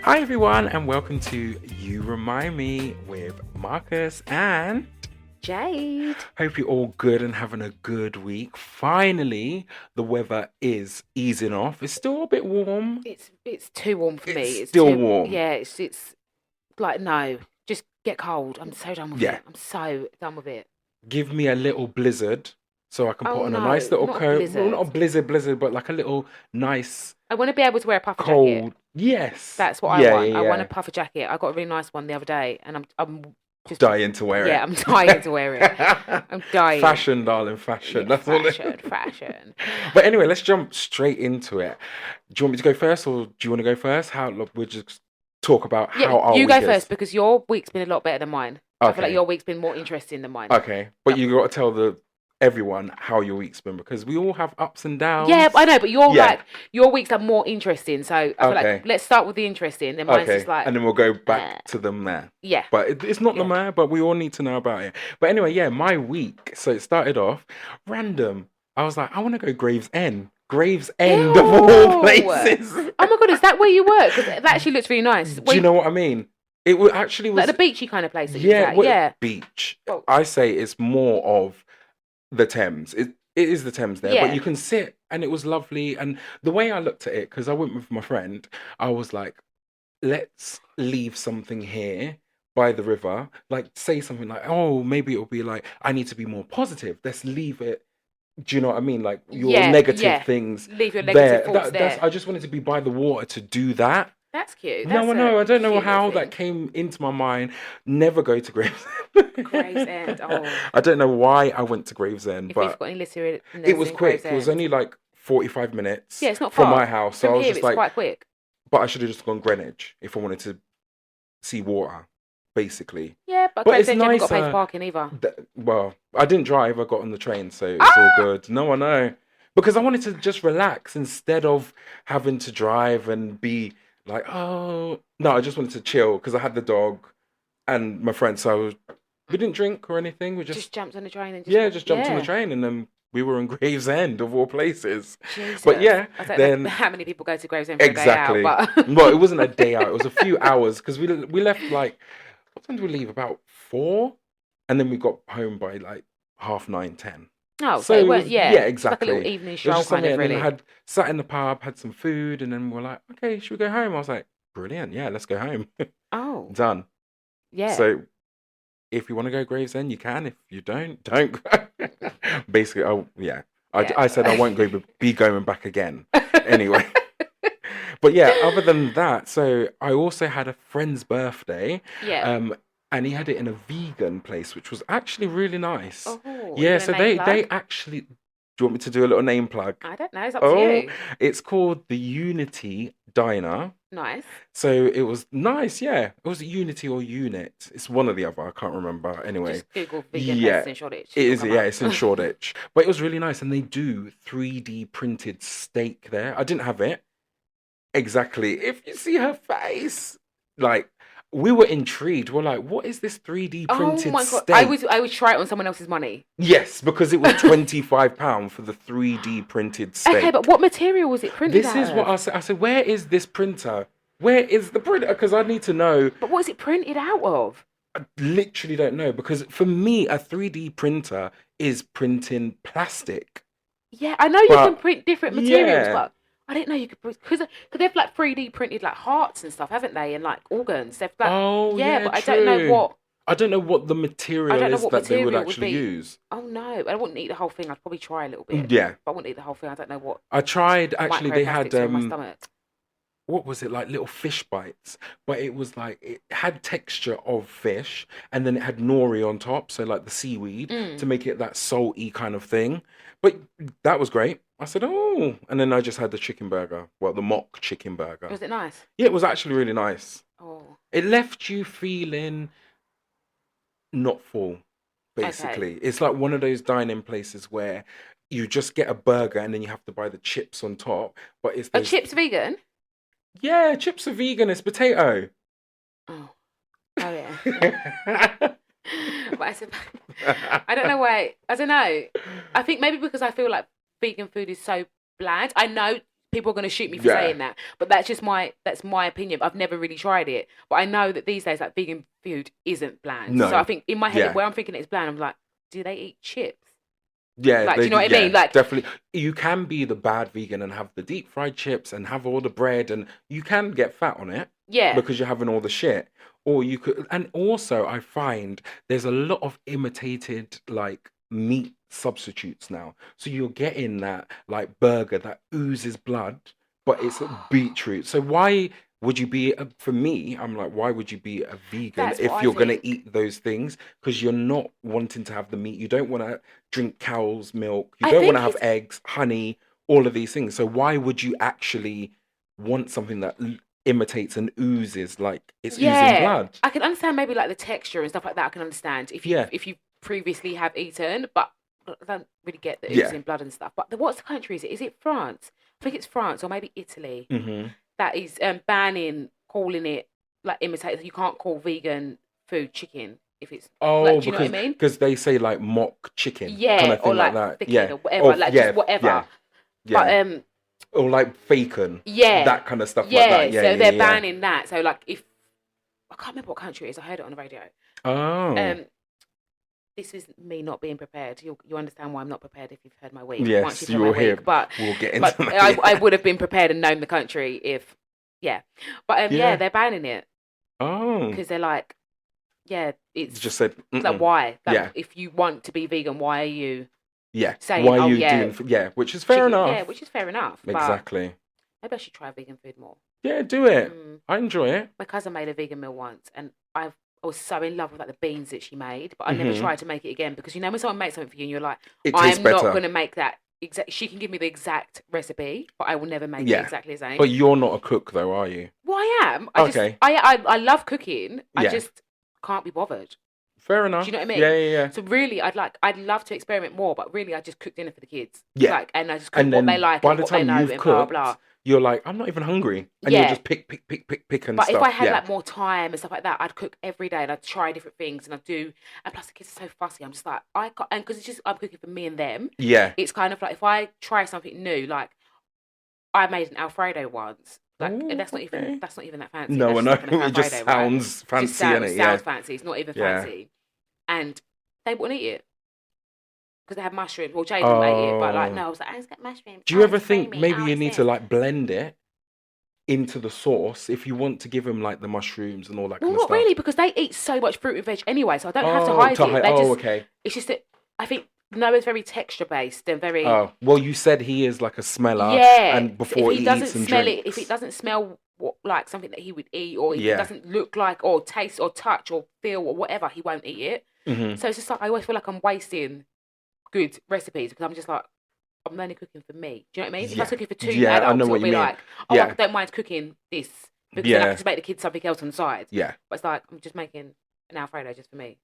Hi everyone, and welcome to You Remind Me with Marcus, and Jade. hope you're all good and having a good week. Finally, the weather is easing off. It's still a bit warm. It's too warm for It's me. It's still too warm. yeah, it's like no, just get cold. I'm so done with Yeah, it. I'm so done with it. give me a little blizzard so I can put Oh on a nice no, little not a coat. Well, not blizzard. a blizzard, but like a little nice I want to be able to wear a puffer jacket. cold. Yes. That's what I Yeah, want. yeah, I want a yeah. puffer jacket. I got a really nice one the other day, and I'm just Dying to wear yeah, I'm dying to wear it. it. I'm dying. Fashion, darling, fashion. Yeah, That's all it fashion, fashion. But anyway, let's jump straight into it. Do you want me to go first, or do you want to go first? How look, we'll just talk about Yeah, how our you week go first is. because your week's been a lot better than mine. I feel like Okay, your week's been more interesting than mine. okay, but you got to tell the everyone how your week's been because we all have ups and Yeah, downs. I know, but Yeah. your weeks are more interesting. So I feel Okay. like let's start with the interesting. Then mine's Okay, just like, and then we'll go uh, back to them there. yeah, But it's not the yeah. mayor, but we all need to know about it. But anyway, yeah, my week. So it started off random. I was like, I want to go Gravesend. Gravesend of all Ew. places. Oh my god, is that where you work? Because that actually looks really nice. Do you know what I mean? It actually like was, the beachy kind of place that you was yeah, at? Yeah. beach. Well, I say it's more of the Thames. It is the Thames there, but yeah. you can sit and it was lovely. And the way I looked at it, because I went with my friend, I was like, let's leave something here by the river. Like, say something like, oh, maybe it'll be like, I need to be more positive. Let's leave it. Do you know what I mean? Like your Yeah, negative yeah. things Leave your negative there. thoughts That's there. I just wanted to be by the water to do that. That's cute. No, That's I know. a I don't know cute little how that thing. came into my mind. Never go to Gravesend. Gravesend. Oh, I don't know why I went to Gravesend, if you've but got any listeners it was in quick. It was Gravesend, only like 45 minutes yeah, it's not from far. my house. So From I was here, just it's like, quite quick. but I should have just gone Greenwich if I wanted to see water, basically. Yeah, but But it's Gravesend, you haven't got to pay for nicer. parking either. Well, I didn't drive. I got on the train, so it's all Ah! good. No, I know. Because I wanted to just relax instead of having to drive and be like, oh, no, I just wanted to chill because I had the dog and my friend. So we didn't drink or anything. We Just jumped on the train and yeah, just jumped on the yeah. train and then we were in Gravesend of all places. But Jesus. yeah, I don't know then how many people go to Gravesend for a day out, exactly. but Well, it wasn't a day out. It was a few hours because we left like what time did we leave? About 4, and then we got home by like 9:30, 10. oh, so So it it weren't, was yeah, yeah, it's like a little exactly. evening It was stroll just kind something, of and then I really. had sat in the pub, had some food, and then we're like, okay, should we go home? I was like, brilliant, yeah, let's go home. Oh, Done. yeah. So if you want to go Gravesend, you can. If you don't go. Basically, yeah, Yeah. I said I won't be going back again. Anyway, but yeah, other than that, so I also had a friend's birthday, Yeah. um, and he had it in a vegan place, which was actually really nice. Oh, are you Yeah, gonna so name they plug? actually. Do you want me to do a little name plug? I don't know, it's up to Oh, you. it's called the Unity Diner. Nice. So it was nice, yeah. It was Unity or Unit. It's one or the other. I can't remember. Anyway, Just Google vegan yeah, places in Shoreditch. it It'll is. come Yeah, up. it's in Shoreditch, but it was really nice, and they do 3D printed steak there. I didn't have it exactly. If you see her face, like we were intrigued. We're like, what is this 3D Oh printed my god. I steak? would try it on someone else's money. Yes, because it was £25 for the 3D printed Okay, but steak. what material was it printed This out is what of? I said. I said, where is this printer? Where is the printer? Because I need to know. But what is it printed out of? I literally don't know. Because for me, a 3D printer is printing plastic. Yeah, I know you can But print different materials, yeah. but I didn't know you could because they've like 3D printed like hearts and stuff, haven't they? And like organs. They've like Oh, yeah, yeah, but I don't know true. what I don't know what the I material don't know is what that they would material would actually be. use. Oh no, I wouldn't eat the whole thing. I'd probably try a little bit, Yeah. but I wouldn't eat the whole thing. I don't know what I tried, actually, they had, microplastics are in my stomach. what was it, like little fish bites, but it was like it had texture of fish, and then it had nori on top, so like the seaweed to Mm. make it that salty kind of thing. But that was great. I said, oh, and then I just had the chicken burger, well, the mock chicken burger. Was it nice? Yeah, it was actually really nice. Oh, It left you feeling not full, okay. basically. It's like one of those dining places where you just get a burger and then you have to buy the chips on top, but it's Are those. chips vegan? Yeah, chips are vegan. It's potato. Oh, oh yeah. But I said, I don't know why. I don't know. I think maybe because I feel like vegan food is so bland. I know people are going to shoot me for Yeah. saying that. But that's my opinion. I've never really tried it. But I know that these days, like, vegan food isn't bland. No. So I think in my head, Yeah. where I'm thinking it's bland, I'm like, do they eat chips? Yeah, Like, do you know what I mean? yeah, Like, definitely. You can be the bad vegan and have the deep fried chips and have all the bread, and you can get fat on it yeah. because you're having all the shit. Or you could, and also I find there's a lot of imitated like meat substitutes now. So you're getting that like burger that oozes blood, but it's beetroot. So why would you be for me, I'm like, why would you be a vegan That's what if I you're going to think. eat those things? Because you're not wanting to have the meat. You don't want to drink cow's milk. You I don't want to think have it's eggs, honey, all of these things. So why would you actually want something that imitates and oozes like it's oozing yeah. blood? I can understand maybe like the texture and stuff like that. I can understand Yeah. if you previously have eaten, but I don't really get the Yeah. oozing blood and stuff. But what's the country is it? Is it France? I think it's France or maybe Italy Hmm. that is banning calling it like imitate. You can't call vegan food chicken if it's like. Oh, Do you know what I mean? because they say like mock chicken kind Yeah, of or thing like like that. thicken Yeah. or whatever, Or like yeah, just whatever. yeah, But yeah. Or like bacon, yeah, that kind of stuff like yeah. that. Yeah, So yeah, they're yeah. banning that. So like, if I can't remember what country it is, I heard it on the radio. Oh, Um, this is me not being prepared. You understand why I'm not prepared if you've heard my week. Once yes, you've heard my you're here. week, but We'll get into but that. I Yeah. would have been prepared and known the country if yeah. But yeah, Yeah. they're banning it Oh, because they're like, yeah, it's just said, like why? Like, yeah, if you want to be vegan, why are you yeah. saying, Why are oh you yeah, doing? Yeah, which is fair chicken? Yeah, enough. which is fair enough. But Exactly. maybe I should try vegan food more. Yeah, do it. Mm. I enjoy it. My cousin made a vegan meal once, and I was so in love with like the beans that she made, but I never Hmm. tried to make it again because you know when someone makes something for you and you're like, It tastes I'm not better. going to make that exact. She can give me the exact recipe, but I will never make it Yeah. exactly the same. But you're not a cook, though, are you? Well, I am. I just Okay. I love cooking. I Yeah. just can't be bothered. Fair Do enough. you know what I mean? Yeah, yeah, yeah. So really, I'd love to experiment more, but really, I just cook dinner for the kids. Yeah. Like, and I just cook And what they then like by and the what they time know you've and blah cooked, blah. you're like, I'm not even hungry, and you'll Yeah. just pick and But stuff. if I had Yeah. like more time and stuff like that, I'd cook every day and I'd try different things and I'd do. And plus, the kids are so fussy. I'm just like, I can't, and because it's just I'm cooking for me and them. Yeah. It's kind of like if I try something new, like I made an Alfredo once. Like Ooh, and that's not okay. even that fancy. No, I That's know. just like an It just Alfredo, right? sounds Just fancy, sounds, innit? sounds Yeah. fancy. It's not even Yeah. fancy. And they wouldn't eat it because they had mushrooms. Well, Jaden ate it, but like Oh. no, I was like, I just got mushrooms. Do you Oh, ever it's think creamy. maybe Oh, you it's need to this. like blend it into the sauce if you want to give them like the mushrooms and all that Well, kind of not stuff? really because they eat so much fruit and veg anyway, so I don't have to Oh, hide it. They just okay. it's just that I think Noah's very texture based and very Oh, well, you said he is like a smeller, yeah. and So before if he he doesn't eats and smell it, if drinks. it doesn't smell like something that he would eat, or if it Yeah. doesn't look like or taste or touch or feel or whatever, he won't eat it. Hmm. So it's just like I always feel like I'm wasting good recipes because I'm just like I'm only cooking for me. Do you know what I mean? If I was Yeah. cooking for two Yeah, I adults, know it what would you be mean. like, oh, Yeah. I don't mind cooking this because then I Yeah. can just make the kids something else on the side. Yeah. But it's like I'm just making an Alfredo just for me,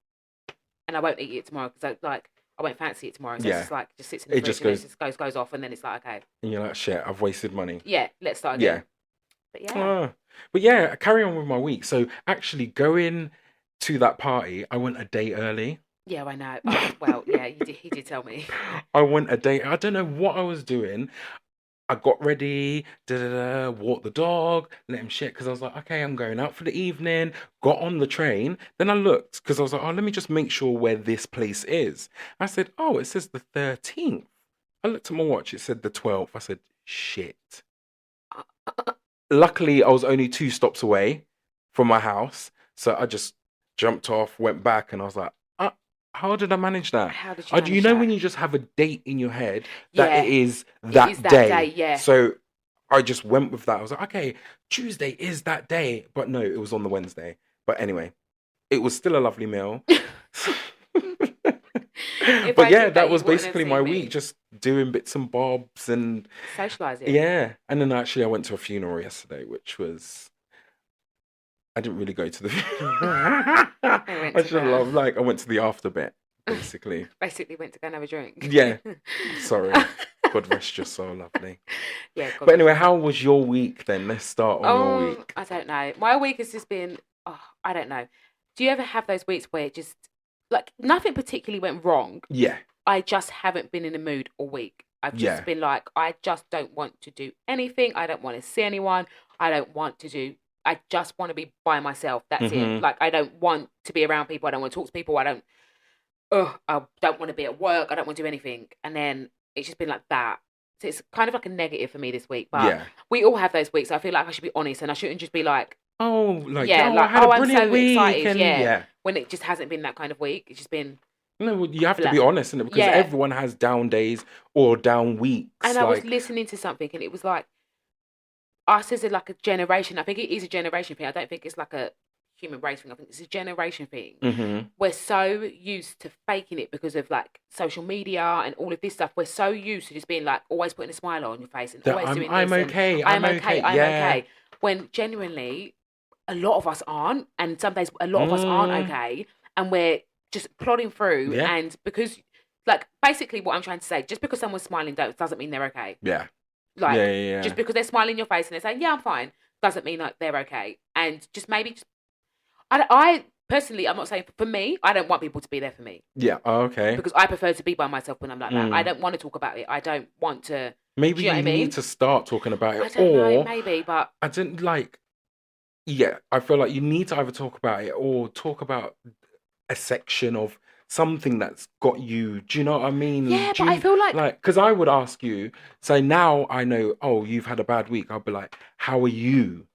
and I won't eat it tomorrow because I won't fancy it tomorrow. So Yeah. it's just like just sits in the It fridge just and then goes, it just goes off, and then it's like okay, and you're like, shit, I've wasted money. yeah, let's start Yeah. again. But yeah, But yeah, carry on with my week. So actually going to that party, I went a day early. yeah, I know. Oh, well, yeah, he did tell me. I went a day. I don't know what I was doing. I got ready, walked the dog, let him shit because I was like, okay, I'm going out for the evening. Got on the train. Then I looked because I was like, oh, let me just make sure where this place is. I said, oh, it says the 13th. I looked at my watch. It said the 12th. I said, shit. Luckily, I was only 2 stops away from my house. So I just jumped off, went back, and I was like, how did I manage that? How did you You manage know that? when you just have a date in your head that Yeah, it is it that is that day. day, yeah. So I just went with that. I was like, okay, Tuesday is that day. But no, it was on the Wednesday. But anyway, it was still a lovely meal. If But I yeah, did that you was wouldn't have basically my seen me. week, just doing bits and bobs and Socialising. yeah. And then actually I went to a funeral yesterday, which was I didn't really go to the funeral. went I to should the- love like I went to the after bit, basically. Basically went to go and have a drink. Yeah. Sorry. God rest your soul, lovely. Yeah. God But anyway, how was your week then? Let's start on your week. I don't know. My week has just been. Oh, I don't know. Do you ever have those weeks where it just like nothing particularly went wrong? Yeah. I just haven't been in the mood all week, I've just Yeah. been like, I just don't want to do anything. I don't want to see anyone. I don't want to do. I just want to be by myself. That's it. Hmm. Like I don't want to be around people. I don't want to talk to people. I don't. Oh, I don't want to be at work. I don't want to do anything. And then it's just been like that. So it's kind of like a negative for me this week. But Yeah. we all have those weeks. I feel like I should be honest, and I shouldn't just be like, Oh, like, yeah, oh, I like, had a oh, I'm brilliant so week, excited. and Yeah, yeah. when it just hasn't been that kind of week. It's just been No, well, you have to be flat. honest in it because Yeah. everyone has down days or down And weeks. I was Like, listening to something, and it was like us as like a generation. I think it is a generation thing. I don't think it's like a human race thing. I think it's a generation thing. hmm We're so used to faking it because of like social media and all of this stuff. We're so used to just being like always putting a smile on your face and that always doing I'm this and okay, I'm I'm okay, okay. I'm Yeah. okay. When genuinely a lot of us aren't, and some days a lot of us aren't Mm, okay, and we're just plodding through. yeah. And because, like, basically, what I'm trying to say, just because someone's smiling doesn't mean they're okay. Yeah. Yeah. Like, Yeah. just because they're smiling in your face and they're saying, "Yeah, I'm fine," doesn't mean that they're okay. And just maybe, just, I personally, I'm not saying for me, I don't want people to be there for me Yeah. Oh, okay. because I prefer to be by myself when I'm like that. I Mm. don't want to talk about it. I don't want to. Maybe Do you know what you I need mean? to start talking about I it, don't know, or maybe, but I didn't like. Yeah, I feel like you need to either talk about it or talk about a section of something that's got you. Do you know what I mean? yeah, Do but I you feel like like? Because I would ask you. So now I know. Oh, you've had a bad week. I'll be like, how are you?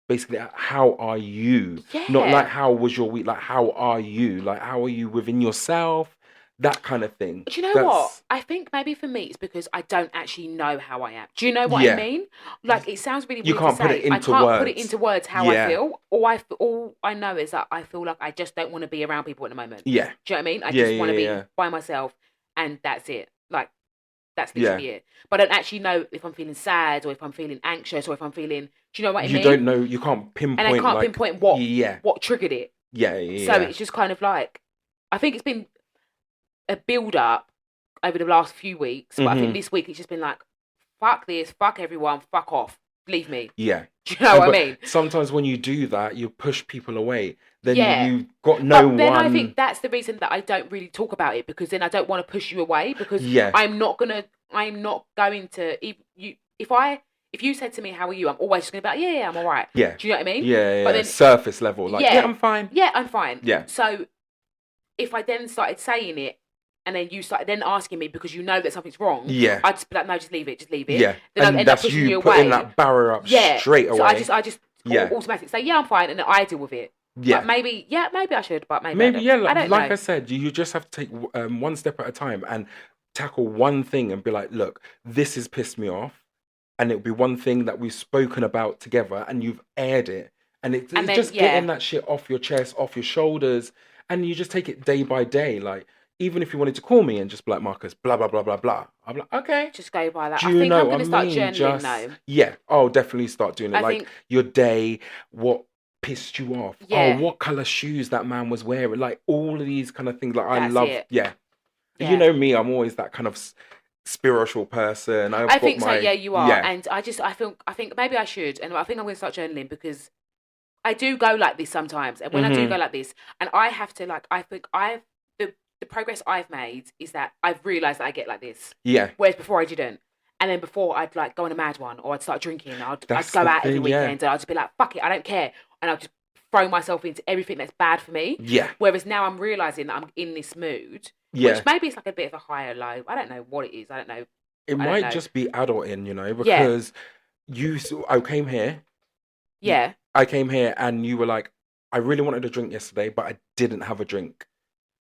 Basically, how are you? Not like yeah. how was your week. Like how are you? Like how are you within yourself? That kind of thing. Do you know what? That's I think maybe for me it's because I don't actually know how I am. Do you know what I yeah. mean? Like it sounds really You weird to can't put it say. I into can't put it words. into words how I Yeah. feel. All I know is that I feel like I just don't want to be around people at the moment. Yeah. Do you know what I mean? I Yeah. just want Yeah. to be Yeah. by myself, and that's it. Like that's Yeah. literally it. But I don't actually know if I'm feeling sad or if I'm feeling anxious or if I'm feeling. Do you know what I You don't mean? know. You can't And I pinpoint can't like. pinpoint Yeah. what triggered it. Yeah. So Yeah. it's just kind of like I think it's been a build up over the last few weeks, but I think Hmm. this week it's just been like, fuck this, fuck everyone, fuck off, leave me. Yeah. Do you know what I But mean? sometimes when you do that, you push people away. Then Yeah. you've got no But then I one. think that's the reason that I don't really talk about it because then I don't want to push you away because Yeah. I'm not going to if you said to me how are you, I'm always just gonna be like, yeah, I'm all right. Yeah. Do you know what I mean? Yeah. But Yeah. then Surface level. Like, yeah, yeah, I'm fine. yeah, I'm fine. Yeah. So if I then started saying it and then you started then asking me because you know that something's wrong, Yeah. I'd just be like, no, just leave it, just leave it. Yeah. Then I'd And end up that's pushing you you putting away. that barrier up Yeah. straight So away. I just Yeah. automatically say, yeah, I'm fine, and then I deal with it. Yeah. But maybe I should, but maybe I Maybe, don't. yeah, I don't like know. I said, you just have to take one step at a time and tackle one thing and be like, look, this has pissed me off. And it'll be one thing that we've spoken about together and you've aired it. And it's And then just yeah, getting that shit off your chest, off your shoulders. And you just take it day by day. Like, even if you wanted to call me and just be like, Marcus, blah, blah, blah, blah, blah. I'm like, okay. just go by that. Do I you think know I'm what I gonna start mean? journaling Just, though. yeah. Oh, definitely start doing it. I Like, think your day, what pissed you off? Oh, yeah, what color shoes that man was wearing? Like, all of these kind of things. Like, I that's love, it. yeah. You Yeah. know me, I'm always that kind of spiritual person. I've I got think so. my, Yeah, you are. yeah. And I think maybe I should, and I think I'm gonna start journaling because I do go like this sometimes. And when I do Hmm. go like this, and I have to like, I think the progress I've made is that I've realised that I get like this, Yeah. whereas before I didn't. And then before I'd like go on a mad one, or I'd start drinking. I'd That's go the out every thing, yeah. weekend, and I'd just be like, fuck it, I don't care, and I'll just throw myself into everything that's bad for me. Yeah. Whereas now I'm realising that I'm in this mood, Yeah. which maybe it's like a bit of a higher low. I don't know what it is. I don't know. It I don't might know. just be adulting, Yeah. because I came here, Yeah. I came here and you were like, I really wanted a drink yesterday, but I didn't have a drink.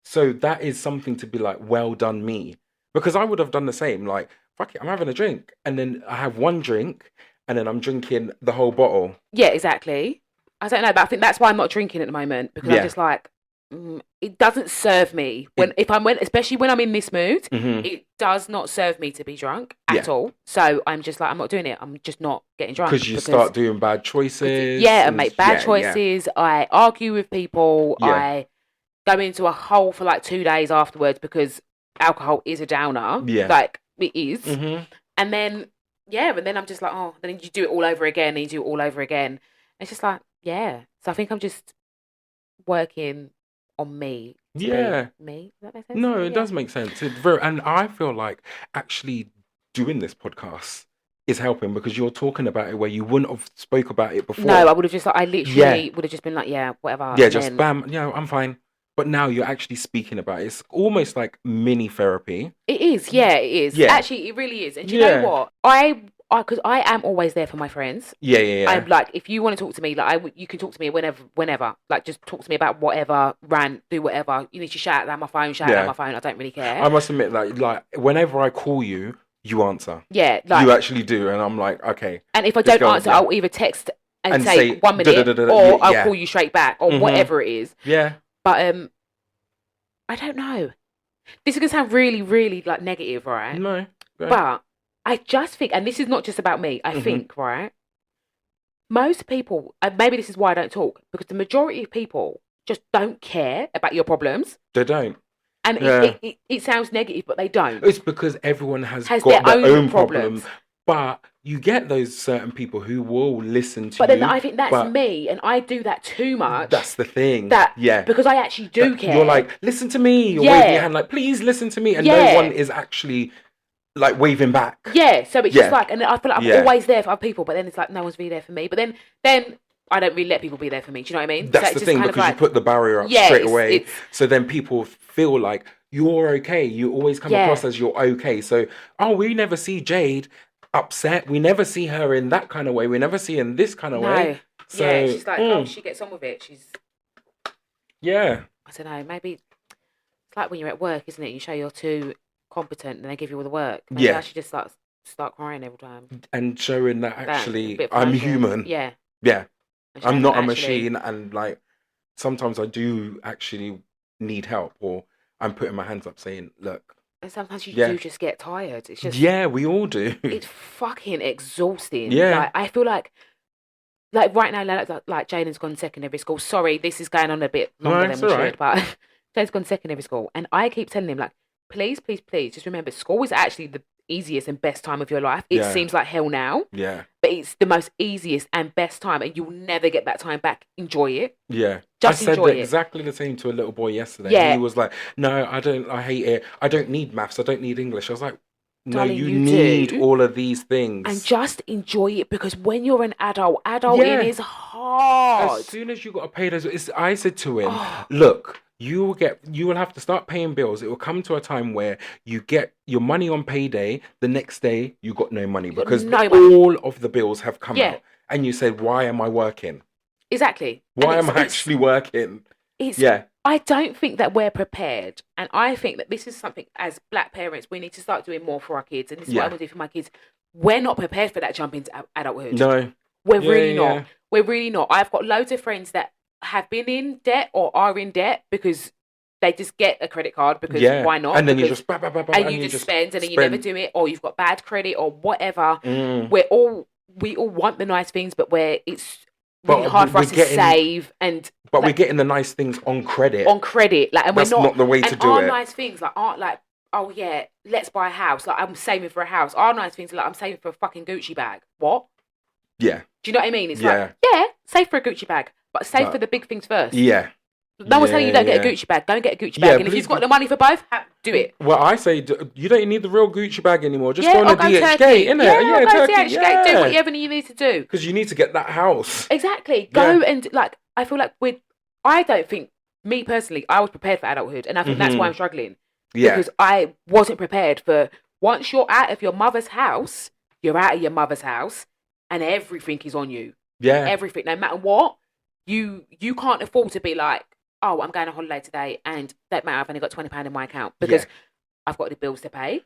So that is something to be like, well done me. Because I would have done the same. Like, fuck it, I'm having a drink. And then I have one drink and then I'm drinking the whole bottle. Yeah, exactly. I don't know, but I think that's why I'm not drinking at the moment because I'm Yeah. just like, it doesn't serve me especially when I'm in this mood. Hmm. It does not serve me to be drunk at Yeah. all. So I'm just like, I'm not doing it. I'm just not getting drunk Because you start doing bad choices. yeah, and make bad yeah. choices. I argue with people. Yeah. I go into a hole for like 2 days afterwards because alcohol is a downer. Yeah. Like it is. Hmm. And then, yeah, and then I'm just like, oh, then you do it all over again, and you do it all over again. It's just like, yeah. So I think I'm just working on me. To Yeah. be me. Does that make sense? No, Yeah. it does make sense. And I feel like actually doing this podcast is helping because you're talking about it where you wouldn't have spoke about it before. No, I would have just I Yeah. literally would have just been like, yeah, whatever. Yeah, And just then bam, I'm fine. But now you're actually speaking about it. It's almost like mini therapy. it is, yeah, it is. Yeah. Actually, it really is. And do you know Yeah. what? Because I am always there for my friends. Yeah. I'm like, if you want to talk to me, like, you can talk to me whenever. Like, just talk to me about whatever, rant, do whatever. You need to shout at my phone, Yeah. I don't really care. I must admit that, like, whenever I call you, you answer. Yeah, You like, actually do, and I'm like, okay. and if I this don't girl- answer, yeah. I'll either text and And say say, 1 minute, da-da-da-da-da, or I'll yeah. call you straight back, or Mhm. whatever it is. Yeah. But I don't know. This is gonna sound really, really like negative, right? No. Go. But I just think, and this is not just about me, I Mhm. think, right? Most people, and maybe this is why I don't talk, because the majority of people just don't care about your problems. They don't. And Yeah. it sounds negative, but they don't. It's because everyone has Has got their their own own problem. problems. But you get those certain people who will listen to But you. then I think that's but me, and I do that too much. That's the thing. that Yeah. because I actually do That care. You're like, listen to me. You're Yeah. waving your hand like, please listen to me. And Yeah. no one is actually like waving back. Yeah, so it's Yeah. just like, and I feel like I'm Yeah. always there for other people, but then it's like no one's really there for me. But then I don't really let people be there for me. Do you know what I mean? That's So it's the just thing, kind of because you like, put the barrier up yeah, straight it's- away. it's- So then people feel like you're okay. You always come Yeah. across as you're okay. So, we never see Jade upset. We never see her in that kind of way. We never see her in this kind of way. no. So, Yeah, she's like, oh, she gets on with it. yeah. I don't know, maybe it's like when you're at work, isn't it? You show you're too competent, and they give you all the work. Maybe Yeah. I should just start crying every time. And showing that That, actually a bit of I'm emotion. human. Yeah. Yeah. And showing I'm not that a actually- machine, and like sometimes I do actually need help, or I'm putting my hands up saying, look, And sometimes you Yeah. do just get tired. It's just yeah, we all do. it's fucking exhausting. Yeah. Like, I feel like right now, like Jaden's gone secondary school. Sorry, this is going on a bit longer No, than it's we alright. should, but Jaden's gone secondary school, and I keep telling him, like, please, just remember, school is actually the easiest and best time of your life. It Yeah. seems like hell now, Yeah. but it's the most easiest and best time, and you'll never get that time back. Enjoy it. Yeah. Just I said enjoy that it. exactly the same to a little boy yesterday. Yeah. He was like, no, I hate it. I don't need maths. I don't need English. I was like, no, Darling, you you need do. all of these things. And just enjoy it, because when you're an adulting Yeah. is hard. As soon as you got to pay those, I said to him, Oh. look, you will have to start paying bills. It will come to a time where you get your money on payday. The next day, you got no money got because no money. all of the bills have come Yeah. out. And you said, why am I working? Exactly. Why And am I actually working? It's Yeah. I don't think that we're prepared. And I think that this is something, as black parents, we need to start doing more for our kids. And this is what Yeah. I'm going to do for my kids. We're not prepared for that jump into adulthood. No. We're Yeah, really yeah. not. We're really not. I've got loads of friends that have been in debt or are in debt because they just get a credit card because Yeah. why not? And then you Because- just, bah, bah, bah, bah, and you just spend, and then you never spend. do it, or you've got bad credit or whatever. Mm. We all want the nice things, but it's But really hard for we're us to getting- save and But we're like, getting the nice things on credit. on credit, like, and That's we're not the way to and do our it. nice things like aren't like, oh yeah, let's buy a house. Like, I'm saving for a house. Our nice things are like, I'm saving for a fucking Gucci bag. What? Yeah. Do you know what I mean? It's Yeah. like, yeah, save for a Gucci bag, but save But- for the big things first. Yeah. No one's telling you don't get a Yeah. Gucci bag. Don't get a Gucci Yeah, bag. And if please you've got do- the money for both, do it. Well, I say you don't need the real Gucci bag anymore. Just yeah, go on or a go DHgate, Turkey. innit? Yeah, or go Turkey. DHgate. Do whatever you need to do. Because you need to get that house. Exactly. Go and like. I feel like I don't think, me personally, I was prepared for adulthood, and I think that's why I'm struggling. Yeah. Because I wasn't prepared for, once you're out of your mother's house, you're out of your mother's house, and everything is on you. Yeah. Everything, no matter what, you can't afford to be like, oh, I'm going on holiday today, and that matter, I've only got £20 in my account because Yeah. I've got the bills to pay,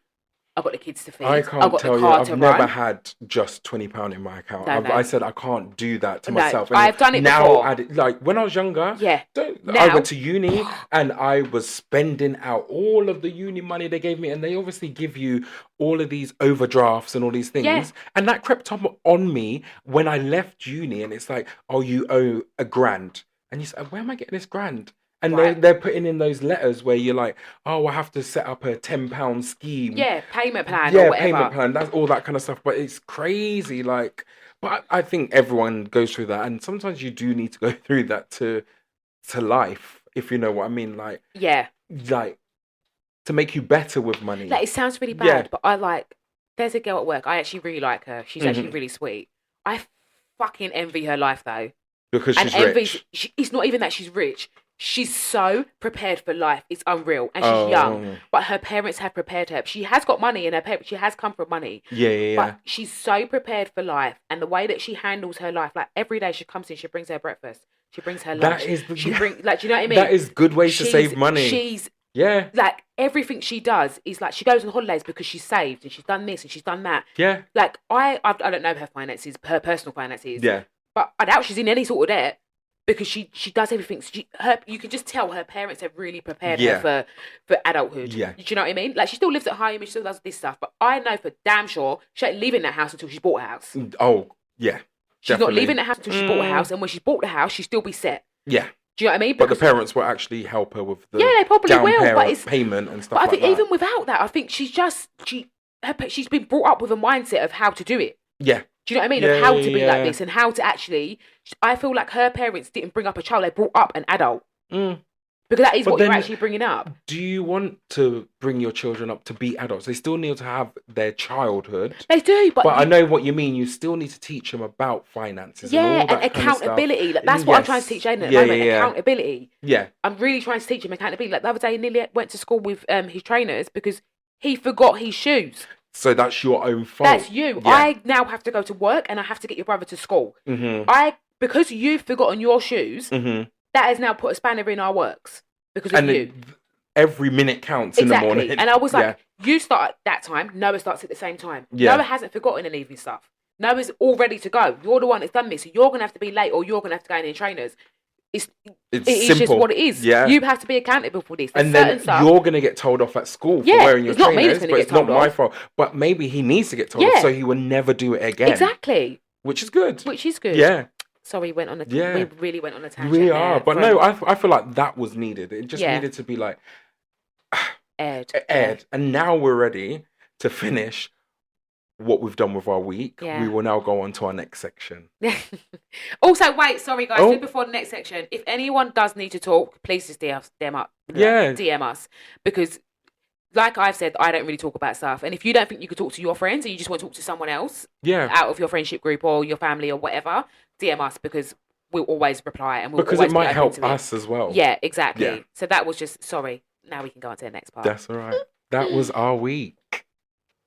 I've got the kids to feed, I I've can't got tell the you, car I've to never run. had just £20 in my account. No, no. I said I can't do that to No, myself. I've done it now, before. like when I was younger, Yeah. I Now- went to uni and I was spending out all of the uni money they gave me, and they obviously give you all of these overdrafts and all these things. Yeah. And that crept up on me when I left uni, and it's like, oh, you owe £1,000. And you say, where am I getting this grand? And Right. they're putting in those letters where you're like, oh, I have to set up a £10 scheme. Yeah, payment plan Yeah, or whatever. payment plan. That's all that kind of stuff. But it's crazy. Like, but I think everyone goes through that, and sometimes you do need to go through that to life, if you know what I mean. Like Yeah. to make you better with money. Like, it sounds really bad, Yeah. but I like, there's a girl at work. I actually really like her. She's actually really sweet. I fucking envy her life though. Because And she's envy's rich. it's not even that she's rich. She's so prepared for life. It's unreal. And she's young. But her parents have prepared her. She has got money and she has come from money. Yeah. But she's so prepared for life. And the way that she handles her life, like every day she comes in, she brings her breakfast. She brings her lunch. That is she brings like, do you know what I mean? That is good ways to save money. She's yeah. like everything she does is like she goes on holidays because she's saved and she's done this and she's done that. Yeah. Like I don't know her finances, her personal finances. Yeah. But I doubt she's in any sort of debt because she does everything. You can just tell her parents have really prepared her for adulthood. Yeah. Do you know what I mean? Like she still lives at home and she still does this stuff. But I know for damn sure she ain't leaving that house until she's bought a house. Oh yeah. She's not leaving the house until she's bought a house, and when she's bought the house, she'll still be set. Yeah. Do you know what I mean? But the parents will actually help her with the they probably down will. But it's payment and stuff. But I like think that. even without that, I think she's been brought up with a mindset of how to do it. Yeah. Do you know what I mean? Yeah, of how to be like yeah. this and how to actually. I feel like her parents didn't bring up a child; they brought up an adult. Because that is But what you're then- actually bringing up. Do you want to bring your children up to be adults? They still need to have their childhood. They do, but I know what you mean. You still need to teach them about finances. yeah, and, all and that kind of stuff. accountability. Like, that's what I'm trying to teach Aiden at the moment. Accountability. Yeah. I'm really trying to teach him accountability. Like the other day, he nearly went to school with his trainers because he forgot his shoes. So that's your own fault. That's you. Yeah. I now have to go to work and I have to get your brother to school. Because you've forgotten your shoes, that has now put a spanner in our works because of you. Every minute counts in the morning. And I was like, you start at that time, Noah starts at the same time. Yeah. Noah hasn't forgotten any of his stuff. Noah's all ready to go. You're the one that's done this. So you're going to have to be late or you're going to have to go in trainers. It is simple. just what it is. Yeah. You have to be accountable for this. There's And then certain stuff. you're going to get told off at school for Yeah, wearing your it's not me trainers, that's gonna but get it's not told my off. fault. But maybe he needs to get told off Yeah. so he will never do it again. Exactly. Which is good. Which is good. Yeah. Sorry, we went on a Yeah. we really went on a tangent. We there are. But from no, I feel like that was needed. It just Yeah. needed to be like Ed. aired. And now we're ready to finish what we've done with our week. Yeah. We will now go on to our next section. Also, wait, sorry guys, Oh. just before the next section, if anyone does need to talk, please just Yeah. DM us because, like I've said, I don't really talk about stuff. And if you don't think you could talk to your friends and you just want to talk to someone else Yeah. out of your friendship group or your family or whatever, DM us because we'll always reply and we'll Because always it be might open help to it. us as well. Yeah, exactly. Yeah. So that was just sorry. Now we can go on to the next part. That's all right. That was our week.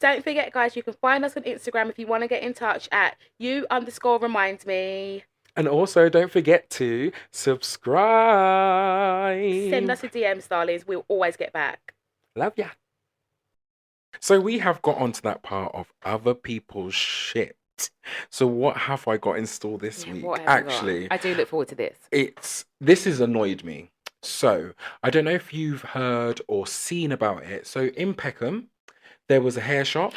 Don't forget, guys, you can find us on Instagram if you want to get in touch at you_remind_me. And also, don't forget to subscribe. Send us a DM, darlings. We'll always get back. Love ya. So we have got onto that part of other people's shit. So what have I got in store this week? What have you got? Actually, I do look forward to this. this has annoyed me. So I don't know if you've heard or seen about it. So in Peckham, there was a hair shop.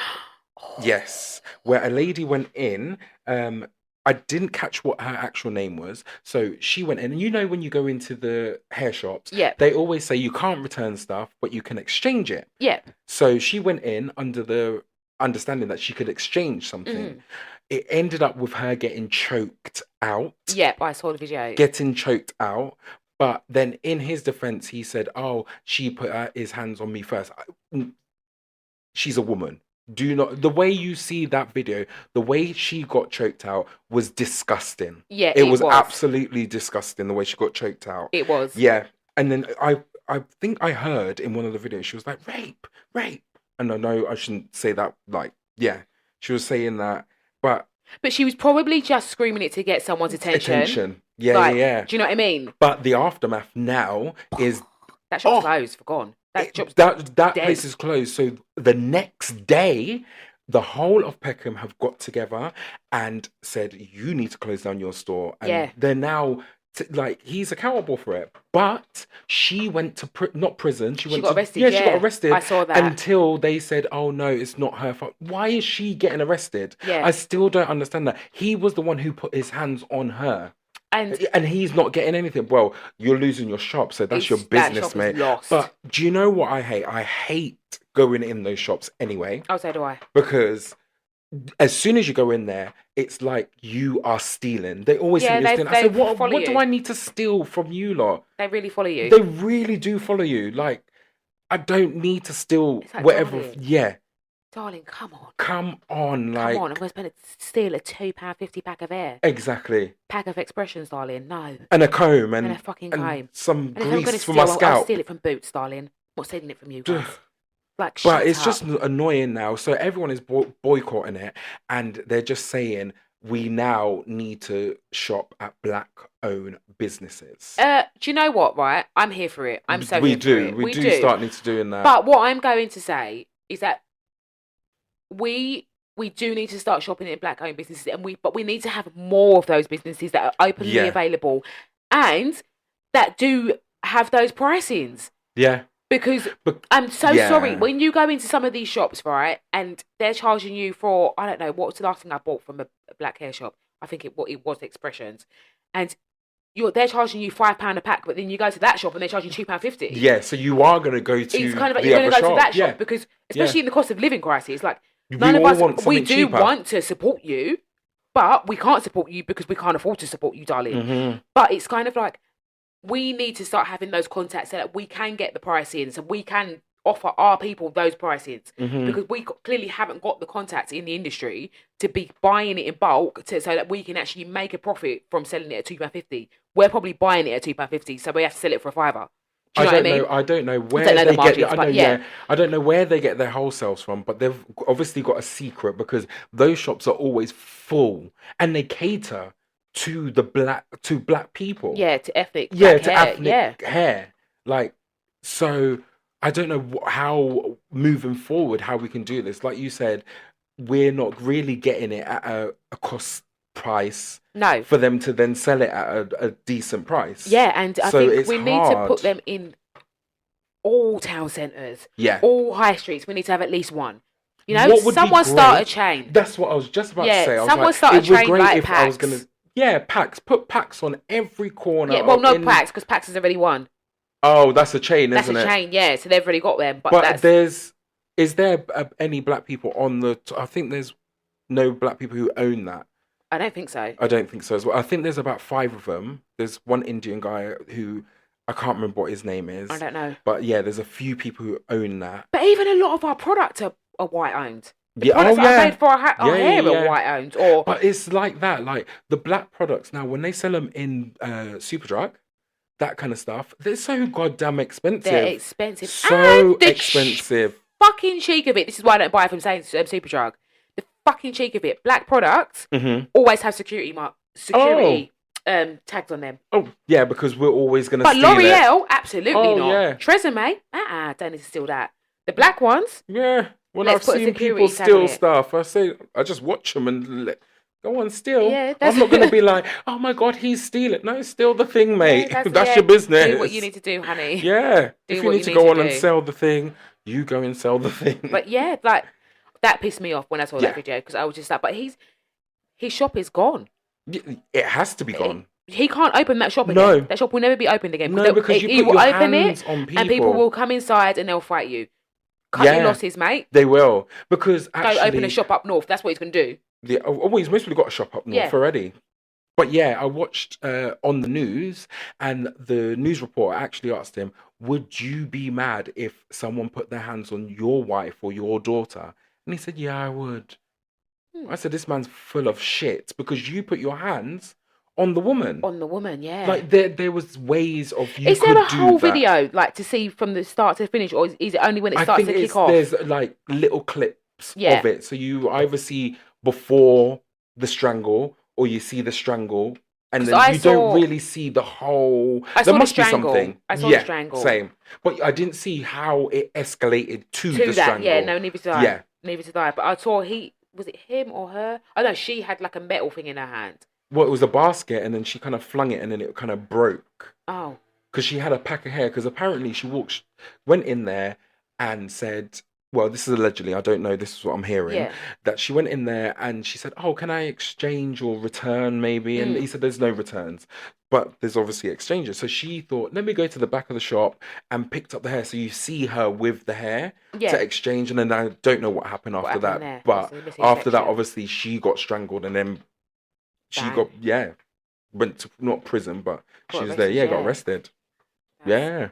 Yes, where a lady went in. I didn't catch what her actual name was. So she went in, and you know when you go into the hair shops, Yeah. they always say you can't return stuff, but you can exchange it. Yeah. So she went in under the understanding that she could exchange something. It ended up with her getting choked out. Yep, I saw the video. Getting choked out. But then in his defense, he said, oh, she put his hands on me first. She's a woman. Do not, the way you see that video, the way she got choked out was disgusting. Yeah, It was absolutely disgusting the way she got choked out. It was. Yeah. And then I think I heard in one of the videos, she was like, rape. And I know I shouldn't say that, like, yeah, she was saying that, but she was probably just screaming it to get someone's attention. Yeah, Like, yeah. Do you know what I mean? But the aftermath now is That shop's closed, gone. That shop's that dead. place is closed. So the next day, the whole of Peckham have got together and said, you need to close down your store. And Yeah. they're now, like, he's accountable for it. But she went to, not prison. She got arrested, Yeah, she got yeah. arrested. I saw that. Until they said, oh, no, it's not her fault. Why is she getting arrested? Yeah. I still don't understand that. He was the one who put his hands on her. And he's not getting anything. Well, you're losing your shop, so that's your that business, shop is mate. lost. But do you know what I hate? I hate going in those shops anyway, oh, so do I. because as soon as you go in there, it's like you are stealing. They always Yeah, think you're they- stealing. I said, they what follow do you. I need to steal from you lot? They really follow you. They really do follow you. Like, I don't need to steal It's like whatever. targeting. Yeah. Darling, come on. Come on, Come on. like, I'm going to steal a £2.50 pack of hair. exactly. Pack of expressions, darling. No. And a comb And a fucking and comb. some And if I'm going to grease for my steal, I'll steal scalp. it from Boots, darling. I'm not stealing it from you Ugh. guys. Like, But shut it's up. just annoying now. So everyone is boycotting it, and they're just saying we now need to shop at black-owned businesses. Do you know what, right? I'm here for it. I'm so We here for do. it. We do start need to doing that. But what I'm going to say is that we do need to start shopping in black owned businesses, and we need to have more of those businesses that are openly Yeah. available and that do have those pricings. Yeah. Because But I'm so yeah. sorry, when you go into some of these shops, right, and they're charging you for, I don't know, what was the last thing I bought from a black hair shop? I think it was Expressions, and they're charging you £5 a pack, but then you go to that shop and they're charging £2.50. Yeah, so you are going to go to It's kind of like the you're going other to go to that shop Yeah. because, especially in the cost of living crisis, like We none of all us, want we something do cheaper. want to support you, but we can't support you because we can't afford to support you, darling. Mhm. But it's kind of like we need to start having those contacts so that we can get the price in, so we can offer our people those prices Mhm. because we clearly haven't got the contacts in the industry to be buying it in bulk so that we can actually make a profit from selling it at £2.50. We're probably buying it at £2.50, so we have to sell it for £5. Do you know what I mean? I don't know where don't know the they margins, get. I but know, yeah. I don't know where they get their wholesales from, but they've obviously got a secret because those shops are always full and they cater to black people. Yeah, to ethnic Yeah, black to hair. ethnic hair. Like, so I don't know how moving forward how we can do this. Like you said, we're not really getting it at a cost price No. for them to then sell it at a decent price. Yeah, and I So think it's we need to put hard. them in all town centres, Yeah. all high streets. We need to have at least one. You know, What would be someone start a great- chain. That's what I was just about to Yeah, say. I was someone like, start a it was train great like if I was Pax. gonna. Yeah, packs. Put packs on every corner. Yeah, well, no in- Pax because Pax has already won. Oh, that's a chain, That's isn't a it? chain, yeah. So they've already got them. But But that's is there any black people on the? I think there's no black people who own that. I don't think so. I don't think so as well. I think there's about 5 of them. There's one Indian guy who I can't remember what his name is. I don't know. But yeah, there's a few people who own that. But even a lot of our products are white owned. The Yeah, products oh, that are yeah. made for our hair Yeah. are white owned. Or But it's like that. Like the black products now, when they sell them in Superdrug, that kind of stuff, they're so goddamn expensive. they're expensive. So And the expensive. fucking cheek of it. This is why I don't buy from Superdrug. The fucking cheek of it. Black products always have security tags on them. Oh, yeah, because we're always going to But steal it. L'Oreal, absolutely Oh, not. yeah. Tresemme, don't need to steal that. The black ones, Yeah. When Let's I've put a seen security people tag on steal it. stuff, I just watch them and go on, steal. Yeah, that's- I'm not going to be like, oh my God, he's stealing. No, steal the thing, mate. Yeah, that's your business. Do what you need to do, honey. Yeah. If you what need you to need go to on and do. sell the thing, you go and sell the thing. But yeah, like that pissed me off when I saw Yeah. that video because I was just like, but his shop is gone. It has to be gone. He can't open that shop No. again. That shop will never be opened again. No, because you he put will your open hands it on and people will come inside and they'll fight you. Cut Yeah. your losses, mate. They will. Because Go actually... open a shop up north. That's what he's going to do. He's mostly got a shop up north Yeah. already. But yeah, I watched on the news, and the news reporter actually asked him, would you be mad if someone put their hands on your wife or your daughter? And he said, yeah, I would. I said, this man's full of shit because you put your hands on the woman. On the woman, yeah. Like there was ways of you Is could there a do whole that. video like to see from the start to finish, or is it only when it starts to kick off? There's like little clips Yeah. of it. So you either see before the strangle or you see the strangle, and 'Cause then I you saw- don't really see the whole. I saw There the must be strangle. something. I saw the Yeah, strangle. Same, but I didn't see how it escalated to To the that, strangle. yeah, no, neither did I. Yeah. Neither did I. But I saw was it him or her? Oh no, she had like a metal thing in her hand. Well, it was a basket, and then she kind of flung it, and then it kind of broke. Oh. Because she had a pack of hair. Because apparently she went in there and said, well, this is allegedly, I don't know, this is what I'm hearing, Yeah. that she went in there and she said, oh, can I exchange or return maybe? And he said, there's no returns, but there's obviously exchanges. So she thought, let me go to the back of the shop and picked up the hair. So you see her with the hair Yeah. to exchange. And then I don't know what happened after happened that. there? But That's a missing after that, section. obviously, she got strangled and then she Bang. went to, not prison, but she Got was there. Yeah, arrested, got yeah. arrested. That's-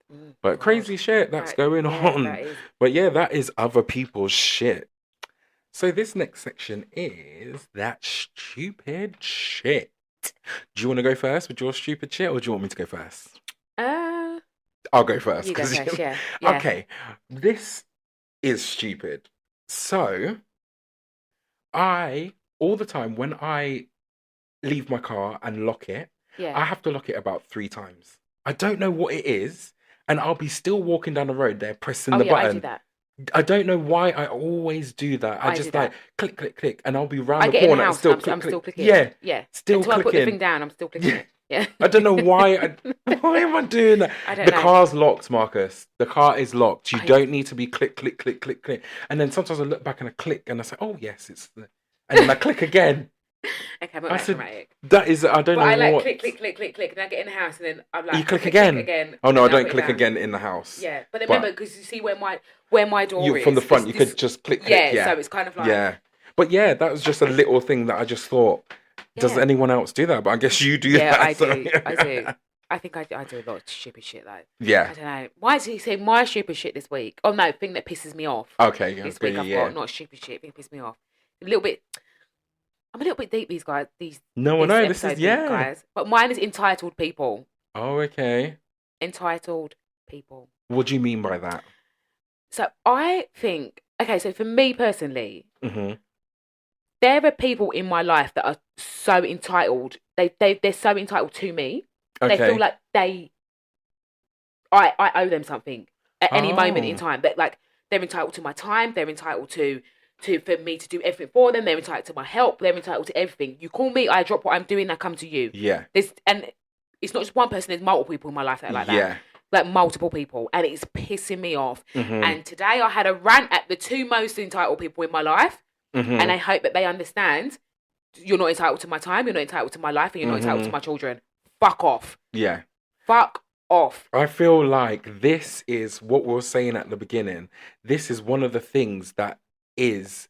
Yeah. But God. crazy shit that's going Yeah, on. that is. But yeah, that is other people's shit. So this next section is that stupid shit. Do you want to go first with your stupid shit, or do you want me to go first? Uh, I'll go first you go because first. Yeah, yeah, okay, this is stupid. So I all the time when I leave my car and lock it, yeah. I have to lock it about 3 times. I don't know what it is, and I'll be still walking down the road there pressing Oh the yeah, I do button. that. I don't know why I always do that. I I do just like that. click, click, click, and I'll be round I the get in the corner and house and still I'm click, still click. clicking. Yeah, Yeah. still Until I put the thing clicking. down, I'm still clicking Yeah. it. Yeah. I don't know why. Why am I doing that? I don't The know. car's locked, Marcus. The car is locked. You I don't need to be click, click, click, click, click. And then sometimes I look back and I click and I say, oh, yes, it's the. And then I click again. Okay, I'm not I that said, dramatic. that is, I don't But I know like what. click, click, click, click, click, and I get in the house, and then I'm You like click click, click again. again. Oh, no, I and then don't put it click down. again in the house. Yeah, but But remember, because you see where my door you is from the front, it's you this, could just click, click. yeah, Yeah. so it's kind of like Yeah. But yeah, that was just a little thing that I just thought, does yeah, anyone else do that? But I guess you do yeah, that. I so- do, I do. I think I do a lot of stupid shit though. I Yeah. don't know. Why is he saying my stupid shit this week? Oh no, thing that pisses me off Okay. this Okay. week I've Yeah. got not stupid shit. Thing that pisses me off. A little bit. I'm a little bit deep. These guys. No, I This know. This episode, is, these yeah. guys. But mine is entitled people. Oh, okay. Entitled people. What do you mean by that? So I think, okay, so for me personally, Hmm. there are people in my life that are so entitled. They're so entitled to me. They feel Okay. like I owe them something at any moment in Oh. time. That like they're entitled to my time. They're entitled to for me to do everything for them. They're entitled to my help. They're entitled to everything. You call me, I drop what I'm doing. I come to you. Yeah. And it's not just one person. There's multiple people in my life that are like that. Yeah. Like multiple people, and it's pissing me off. Hmm. And today I had a rant at the two most entitled people in my life, Hmm. and I hope that they understand. You're not entitled to my time. You're not entitled to my life, and you're not entitled to Hmm. my children. Fuck off. Yeah. Fuck off. I feel like this is what we were saying at the beginning. This is one of the things that is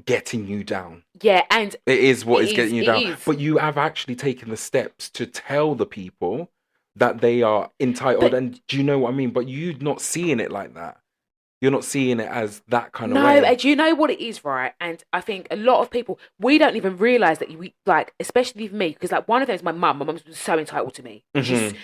getting you down. Yeah, and It is what It is is, getting you it down. is. But you have actually taken the steps to tell the people that they are entitled. But- And do you know what I mean? But you're not seeing it like that. You're not seeing it as that kind of no, way. and you know what it is, right? And I think a lot of people we don't even realize that we like, especially me, because like one of them is my mum. My mum's so entitled to me. She's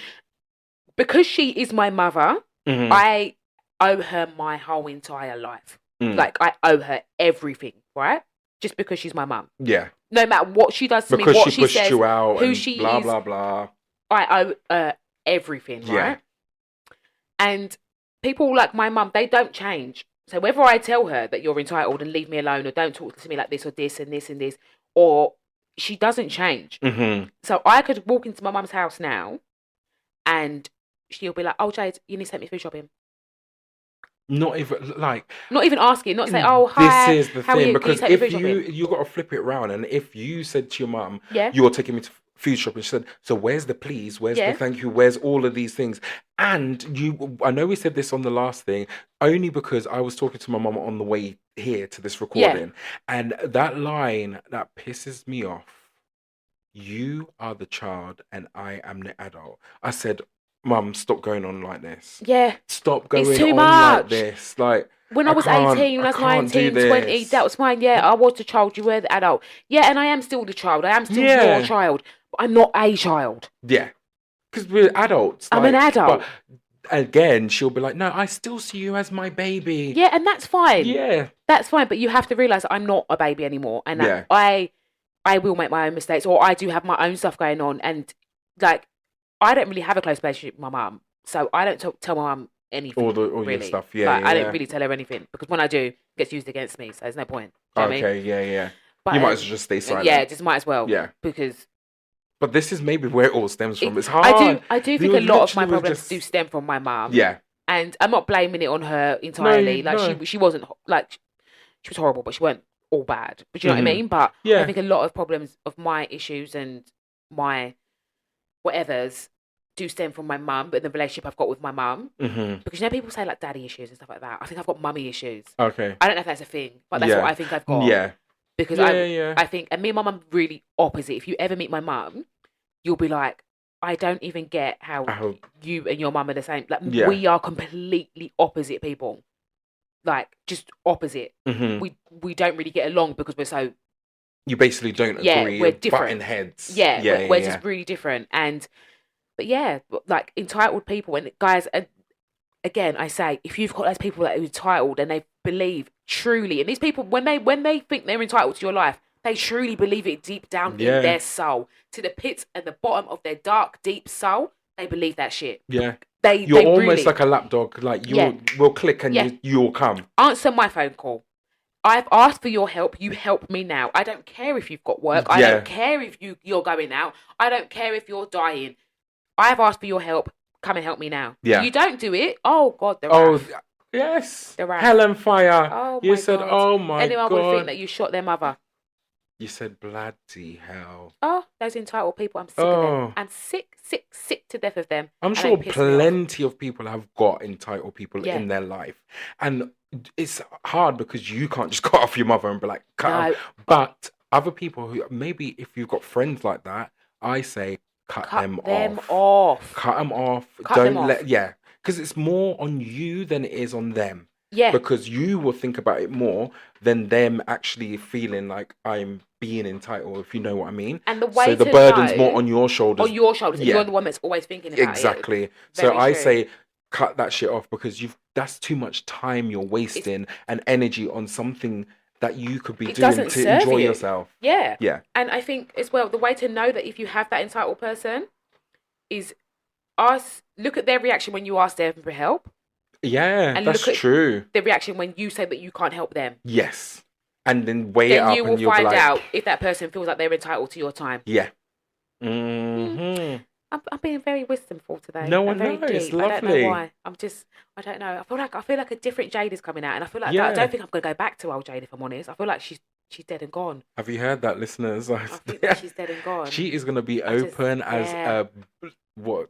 because she is my mother. Mhm. I owe her my whole entire life. Mm. Like I owe her everything, right? Just because she's my mum. Yeah. No matter what she does to Because me, what she she pushed says, you out who and she blah, is, blah, blah. I owe her everything, Yeah. right? And people like my mum, they don't change. So whether I tell her that you're entitled and leave me alone, or don't talk to me like this, or this and this and this, or she doesn't change. Hmm. So I could walk into my mum's house now, and she'll be like, "Oh, Jade, you need to take me food shopping." Not even like Not even asking, not say, "Oh, hi, this is the how are thing you? Can you because take me if food you shopping?" you got to flip it around, and if you said to your mum, Yeah. you're taking me to food shopping, she said, so where's the please, where's Yeah. the thank you, where's all of these things? And I know we said this on the last thing, only because I was talking to my mum on the way here to this recording, and that line that pisses me off. You are the child and I am the adult. I said, Mum, stop going on like this. Yeah. Stop going It's too on much. like this. Like When I was 18, when I was can't do 19, 20, this. that was fine. Yeah, I was the child, you were the adult. Yeah, and I am still the child. I am still Yeah. your child. But I'm not a child. Yeah. Because we're adults. I'm an adult. But again, she'll be like, no, I still see you as my baby. Yeah, and that's fine. Yeah. That's fine. But you have to realise that I'm not a baby anymore. And that I will make my own mistakes, or I do have my own stuff going on. And like, I don't really have a close relationship with my mum. So I don't tell my mum anything. All really. your stuff. Yeah. Like, yeah, I yeah. don't really tell her anything, because when I do, it gets used against me. So there's no point. Do you know what I mean? Okay, yeah. But, You might as well just stay silent. Yeah, just might as well. Yeah. Because But this is maybe where it all stems from. It's hard. I do think You a lot of my literally were problems just- do stem from my mum. Yeah. And I'm not blaming it on her entirely. No. She wasn't like, she was horrible, but she weren't all bad. But you know what I Mhm. mean? But Yeah. I think a lot of problems of my issues and my whatevers do stem from my mum, but the relationship I've got with my mum. Hmm. Because you know, people say like daddy issues and stuff like that. I think I've got mummy issues. Okay. I don't know if that's a thing, but that's Yeah. what I think I've got. Yeah. Because Yeah. I think, and me and my mum really opposite. If you ever meet my mum, you'll be like, I don't even get how Oh, you and your mum are the same. Like, yeah. we are completely opposite people. Like, just opposite. Hmm. We don't really get along because we're so, You basically don't yeah, agree. we're You're butting different. heads. Yeah, Yeah, we're yeah, just really different. But yeah, like entitled people and guys, again, I say, if you've got those people that are entitled and they believe truly, and these people, when they think they're entitled to your life, they truly believe it deep down in yeah, their soul, to the pits and the bottom of their dark, deep soul. They believe that shit. yeah. You're They almost really, like a lapdog. Like yeah, we'll click and yeah. you'll come. Answer my phone call. I've asked for your help. You help me now. I don't care if you've got work. I don't Yeah. care if you're going out. I don't care if you're dying. I've asked for your help. Come and help me now. Yeah. You don't do it. Oh God, the Oh, wrath. yes. The wrath. Hell and fire. Oh You my said, God. oh my Anyone would think God. that you shot their mother. You said bloody hell. Oh, those entitled people. I'm sick of them. Oh, I'm sick, sick, sick to death of them. I'm And sure they piss me off. plenty of people have got entitled people Yeah. in their life. And it's hard because you can't just cut off your mother and be like, cut No. off. But other people who, maybe if you've got friends like that, I say cut them off. Cut them off. Cut Don't them off. let, yeah. Because it's more on you than it is on them. Yeah. Because you will think about it more than them actually feeling like I'm being entitled, if you know what I mean. And the way So the to burden's know, more on your shoulders. on your shoulders. And Yeah. you're the one that's always thinking about it. Exactly. So Very I true. say cut that shit off because that's too much time you're wasting and energy on something that you could be It doing doesn't to serve enjoy you. yourself. Yeah. Yeah. And I think as well, the way to know that if you have that entitled person is look at their reaction when you ask them for help. Yeah, And that's look at true. the reaction when you say that you can't help them. Yes. And then weigh it Then up you will and you'll be find like, out if that person feels like they're entitled to your time. yeah. Mm-hmm. I'm being very wisdomful today. No, I I'm very know, it's deep. I don't know lovely. why. I don't know. I feel like a different Jade is coming out, and I feel like I Yeah. don't think I'm gonna go back to old Jade if I'm honest. I feel like she's dead and gone. Have you heard that, listeners? I think that she's dead and gone. She is going to be I just- open as yeah. what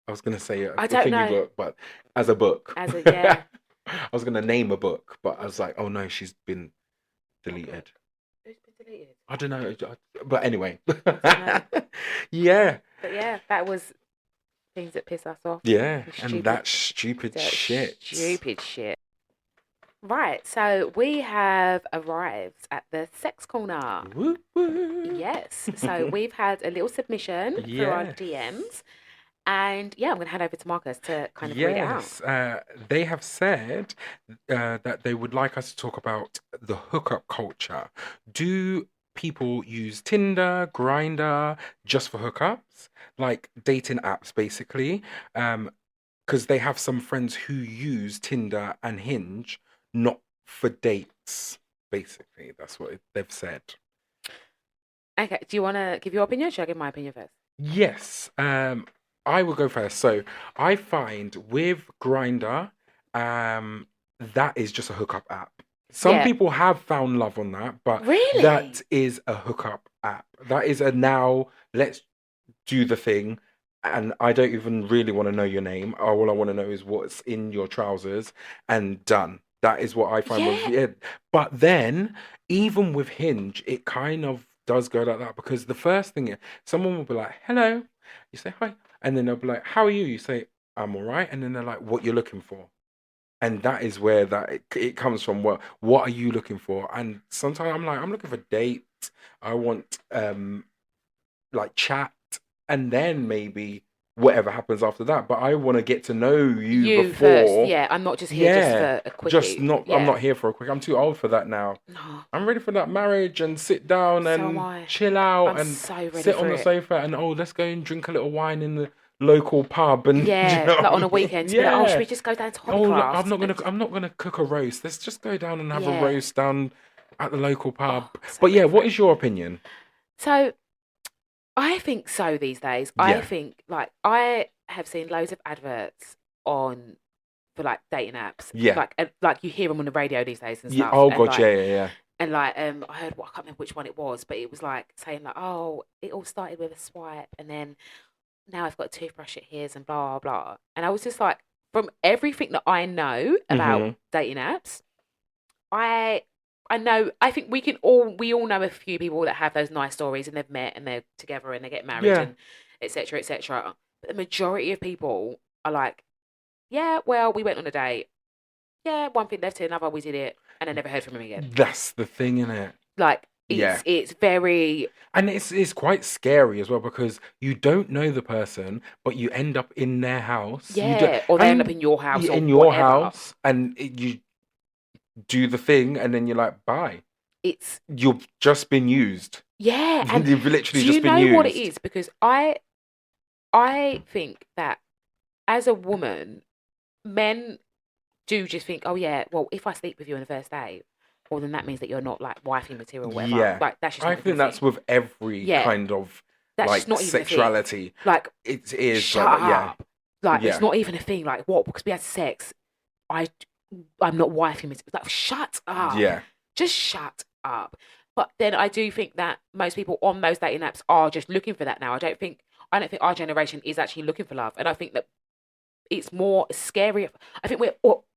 I was going to say, I don't know. book, but as a book. As a- yeah. I was going to name a book, but I was like, oh no, she's been deleted. Who's been deleted? I don't know, but anyway. know. Yeah, But yeah, that was things that piss us off. yeah, Stupid- and that stupid That shit. Stupid shit. Right, so we have arrived at the sex corner. Woo, woo. Yes, so we've had a little submission through our Yes. DMs. And yeah, I'm going to hand over to Marcus to kind of read it out. Yes, they have said that they would like us to talk about the hookup culture. Do people use Tinder, Grindr just for hookups, like dating apps, basically? Because they have some friends who use Tinder and Hinge not for dates. Basically, that's what they've said. Okay, do you want to give your opinion? Or should I give my opinion first? Yes, I will go first. So I find with Grindr, that is just a hookup app. Some Yeah. people have found love on that, but Really? that is a hookup app. That is a now let's do the thing. And I don't even really want to know your name. All I want to know is what's in your trousers and done. That is what I find with Yeah. it. But then, even with Hinge, it kind of does go like that because the first thing, someone will be like, hello. You say hi. And then they'll be like, how are you? You say, I'm all right. And then they're like, what you're looking for? And that is where it comes from. What are you looking for? And sometimes I'm like, I'm looking for dates. I want like chat, and then maybe whatever happens after that. But I want to get to know you before. first. Yeah, I'm not just here just for a quickie. Just not. Yeah. I'm not here for a quick. I'm too old for that now. No, I'm ready for that marriage and sit down So and am I. chill out I'm and so ready sit for on the it. sofa and let's go and drink a little wine in the local pub and do Yeah, you know like what on I a mean? weekend. To be like, oh, should we just go down to Oh, look, Hobbycraft? I'm not gonna cook a roast. Let's just go down and have Yeah. a roast down at the local pub. so But yeah, ready for what it. is your opinion? So, I think so these days. I Yeah. think like I have seen loads of adverts on for like dating apps. Yeah. Like you hear them on the radio these days and Yeah. stuff. Oh and, god, like, yeah. And like I heard I can't remember which one it was, but it was like saying like, oh, it all started with a swipe, and then now I've got a toothbrush at his and blah blah. And I was just like, from everything that I know about Mhm. dating apps, I know I think we all know a few people that have those nice stories and they've met and they're together and they get married Yeah. etc., etc. But the majority of people are like, yeah, well, we went on a date. Yeah, one thing led to another. We did it, and I never heard from him again. That's the thing, innit? Like Yeah. it's very And it's quite scary as well because you don't know the person, but you end up in their house. or they end up and in your house or in your whatever. house, and you do the thing, and then you're like, bye. It's You've just been used. and You've literally do just you been know used. what it is? Because I think that as a woman, men do just think, oh yeah, well, if I sleep with you on the first day, well then that means that you're not like wifey material, or whatever. Yeah. Like that's just I not even think a that's thing. with every Yeah. kind of That's like just not even a thing. sexuality. Like It is. shut But, yeah. up. Like Yeah. it's not even a thing. Like what? Because we had sex, I'm not wifey material. Like shut up. Yeah. Just shut up. But then I do think that most people on those dating apps are just looking for that now. I don't think our generation is actually looking for love, and I think that it's more scary. I think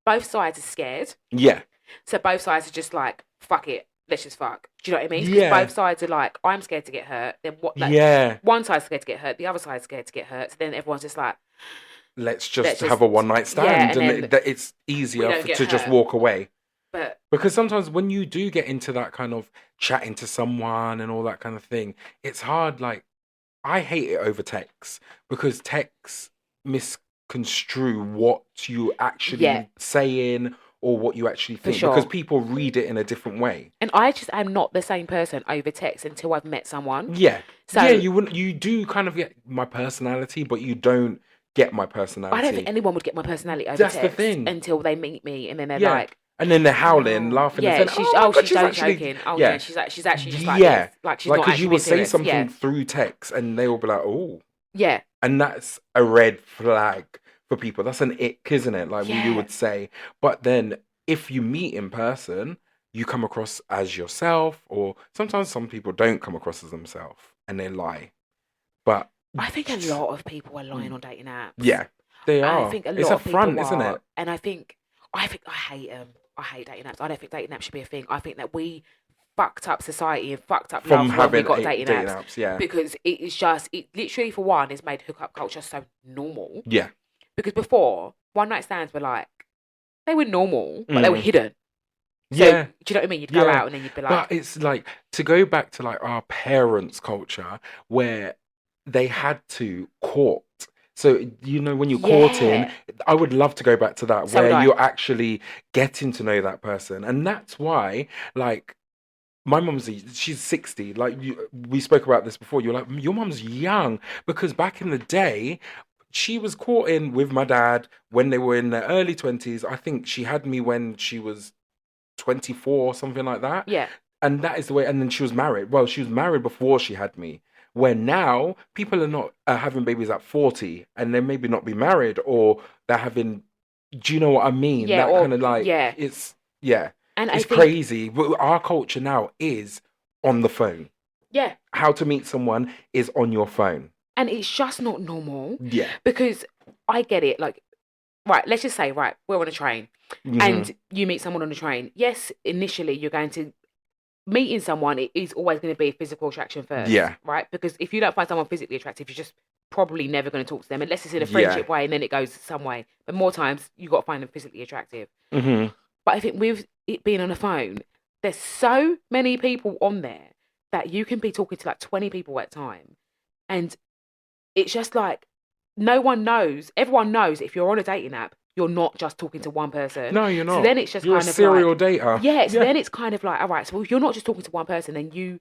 both sides are scared, Yeah. so both sides are just like, fuck it, let's just fuck. Do you know what I mean? 'Cause Yeah. both sides are like, I'm scared to get hurt. Then what? Like, Yeah. one side's scared to get hurt, the other side's scared to get hurt. So then everyone's just like, Let's just Let's have just- a one night stand, and and then it's we easier don't get to just hurt. walk away. but Because sometimes when you do get into that kind of chatting to someone and all that kind of thing, it's hard. Like, I hate it over text because texts misconstrue what you actually Yeah. saying or what you actually think sure. because people read it in a different way. and I just am not the same person over text until I've met someone. Yeah. So Yeah, you do kind of get my personality, but you don't get my personality. I don't think anyone would get my personality over That's the text thing. until they meet me, and then they're Yeah. like, And then they're howling, "Oh, laughing, yeah, and saying, she's my God, she's only actually joking. Oh yeah. yeah, she's actually just like Yeah. this. Like she's Like, not because actually you will being say serious. something Yeah, through text and they will be like, oh. yeah, And that's a red flag for people. That's an ick, isn't it? Like you Yeah. would say. But then if you meet in person, you come across as yourself, or sometimes some people don't come across as themselves and they lie. But I think a lot of people are lying on dating apps. yeah, they are. I think a lot It's a of people front, isn't are, it? and I hate them. I hate dating apps. I don't think dating apps should be a thing. I think that we fucked up society and fucked up From love when we having got dating dating apps. yeah. Because it literally, for one, has made hookup culture so normal. Yeah. Because before, one night stands were like, they were normal, but they were hidden. So, Yeah. do you know what I mean? You'd go Yeah. out and then you'd be like, But it's like to go back to like our parents' culture where they had to court. So when you're courting, Yeah. I would love to go back to that So would where I. you're actually getting to know that person, and that's why like my mum's she's 60. Like we spoke about this before. You're like your mum's young because back in the day. She was courting with my dad when they were in their early 20s. I think she had me when she was 24 or something like that. yeah, And that is the way. And then she was married. Well, she was married before she had me. Where now people are not having babies at 40 and they maybe not be married or they're having. Do you know what I mean? Yeah, that or- kind of like. yeah. It's and I it's think, crazy. But our culture now is on the phone. yeah, How to meet someone is on your phone. and it's just not normal Yeah. because I get it. Like, right, let's just say, right, we're on a train Mhm. and you meet someone on the train. Yes, initially you're going to meeting someone. It is always going to be physical attraction first. Yeah. Right, because if you don't find someone physically attractive, you're just probably never going to talk to them unless it's in a Yeah. friendship way, and then it goes some way. But more times you got to find them physically attractive. Mhm. But I think with it being on a phone, there's so many people on there that you can be talking to like 20 people at a time. And it's just like everyone knows if you're on a dating app, you're not just talking to one person. No, you're not. So then it's just you're kind a of serial like, dater. yeah, so then it's kind of like, all right, so if you're not just talking to one person, then you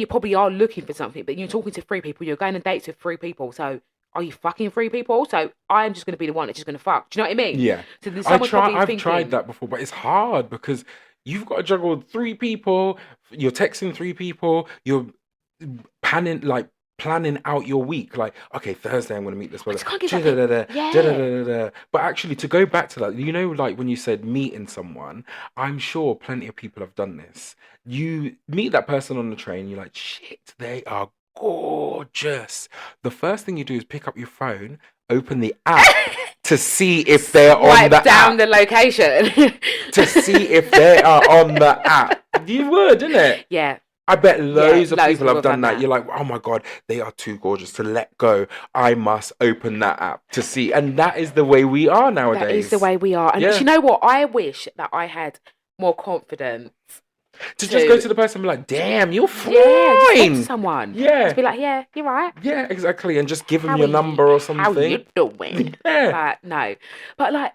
probably are looking for something, but you're talking to 3 people, you're going on dates with 3 people. So are you fucking 3 people? So I'm just going to be the one that's just going to fuck. Do you know what I mean? Yeah. So then someone's probably I've thinking, tried that before, but it's hard because you've got to juggle 3 people. You're texting 3 people. You're planning out your week. Like, okay, Thursday I'm going to meet this I person. just can't get that Da-da-da-da-da. But actually, to go back to that, like when you said meeting someone, I'm sure plenty of people have done this. You meet that person on the train. You're like, shit, they are gorgeous. The first thing you do is pick up your phone, open the app to see if they're on wipe the down app. the location. To see if they are on the app. You would, innit? Yeah. I bet loads of loads people have done that. that. You're like, oh my God, they are too gorgeous to let go. I must open that app to see. And that is the way we are nowadays. That is the way we are. And Yeah. you know what? I wish that I had more confidence. To just go to the person and be like, damn, you're fine. Yeah, just talk to someone. Yeah. Just be like, yeah, you're right. Yeah, exactly. And just give them How your are number you? or something. How you doing? Yeah. Like, no. But like,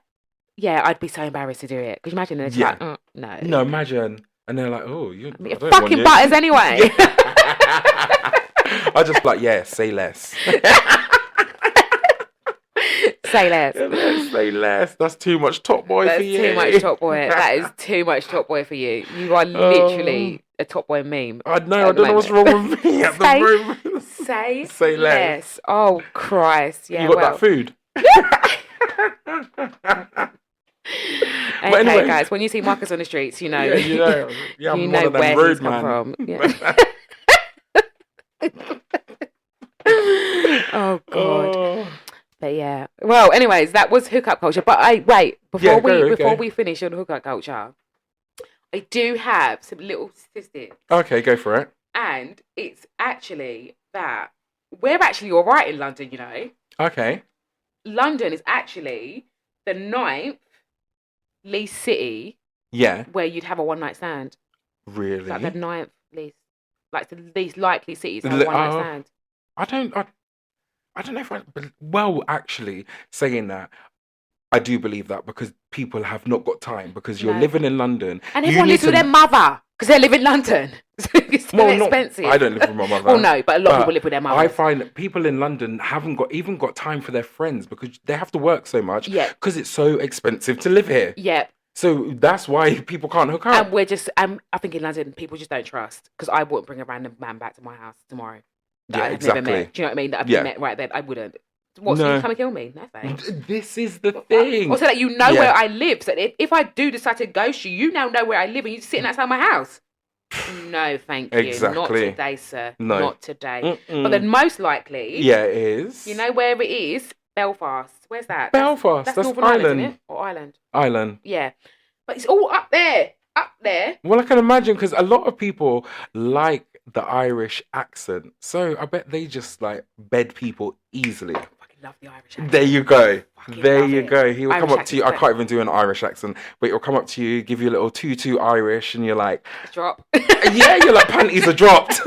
yeah, I'd be so embarrassed to do it. Could you imagine? They're just Yeah. like, no. No, imagine. And they're like, oh, you I mean, you're fucking butters anyway. I just like, yeah, say less. Say less. Say less. That's too much Top Boy That's for you. too much Top Boy. That is too much Top Boy for you. You are literally a Top Boy meme. I know. I don't know what's wrong with me at the moment. Say less. Oh, Christ. Yeah, You got that food? Okay, anyway. guys, when you see Marcus on the streets, you know, Yeah, you know. Yeah, I'm you one know of them where road he's come man. from. Yeah. Oh, God. Oh. But yeah. Well, anyways, that was hookup culture. But wait, before go. we finish on hookup culture, I do have some little statistics. Okay, go for it. And it's actually that we're actually all right in London, you know. Okay. London is actually the 9th least city Yeah. where you'd have a one night stand. Really? Like the 9th least, like the least likely cities to have a one night stand. I don't know if well, actually, saying that, I do believe that because people have not got time because you're No. living in London. And everyone lives with their mother because they live in London. So it's still expensive. I don't live with my mother. Well, no, but a lot of people live with their mother. I find that people in London haven't got time for their friends because they have to work so much. Yeah. Because it's so expensive to live here. Yeah. So that's why people can't hook up. And I think in London, people just don't trust because I wouldn't bring a random man back to my house tomorrow. That Yeah, I've exactly. never met. Do you know what I mean? That I've Yeah. met right then. I wouldn't. What, so No. you come and kill me? No thanks. This is the thing. Also, that you know Yeah. where I live. So if I do decide to ghost you, you now know where I live and you're sitting outside my house. No, thank you. Not Exactly. today, sir. No. Not today. Mm-mm. But then most likely, Yeah, it is. you know where it is? Belfast. Where's that? Belfast. That's Northern Ireland, Ireland. isn't it? Or Ireland? Ireland. Yeah. But it's all up there. Up there. Well, I can imagine because a lot of people like the Irish accent, so I bet they just like bed people easily. I fucking love the Irish accent. There you go. Fucking There love you it. go. He will Irish come up to you. I accent's can't even do an Irish accent, but he'll come up to you, give you a little tutu Irish, and you're like, Drop. yeah, you're like panties are dropped.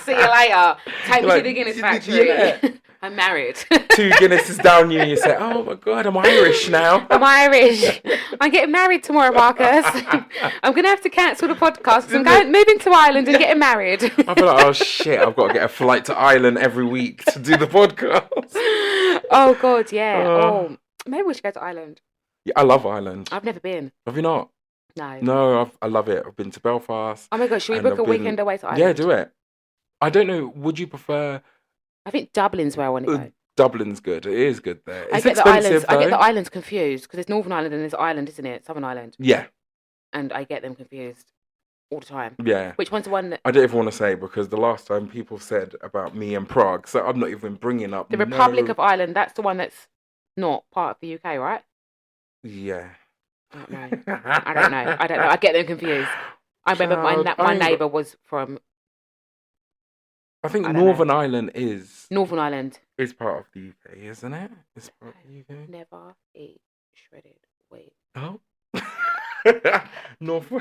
See you later. Take me Like, to the Guinness factory. yeah. I'm married. 2 Guinnesses down you, and you say, oh my God, I'm Irish now. I'm Irish. I'm getting married tomorrow, Marcus. I'm going to have to cancel the podcast because I'm moving to Ireland and getting married. I feel like, oh shit, I've got to get a flight to Ireland every week to do the podcast. Oh, God, yeah. Maybe we should go to Ireland. Yeah, I love Ireland. I've never been. Have you not? No. No, I love it. I've been to Belfast. Oh, my God. Should we And book I've a been- weekend away to Ireland? Yeah, do it. I don't know. Would you prefer I think Dublin's where I want to go. Dublin's good? It is good there. I It's get expensive I get the though. islands confused because there's Northern Ireland and there's Ireland, isn't it? Southern Ireland. Yeah, And I get them confused all the time. yeah. Which one's the one that... I don't even want to say because the last time people said about me and Prague, so I'm not even bringing up The Republic no- of Ireland, that's the one that's not part of the UK, right? Yeah. I don't know. I don't know. I get them confused. I remember Child, my I'm- neighbour was from I think I don't know. Northern Ireland is Northern Ireland. part of the UK, isn't it? It's part of the UK. Never eat shredded wheat. Oh. North.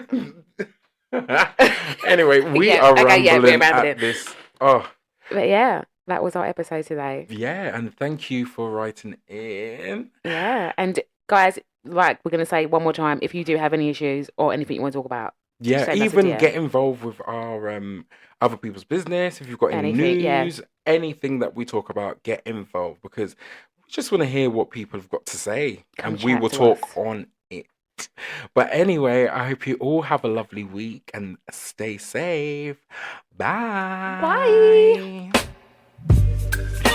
Anyway, we Yeah, are okay, yeah, we're rambling rambling. at this. Oh, But yeah, that was our episode today. yeah, and thank you for writing in. Yeah. And guys, like we're going to say one more time, if you do have any issues or anything you want to talk about, Yeah, send us a even DM. get involved with our other people's business. If you've got any Anything, yeah. news, anything that we talk about, get involved because we just want to hear what people have got to say, Come and we chat will to talk us. on it. But anyway, I hope you all have a lovely week and stay safe. Bye. Bye.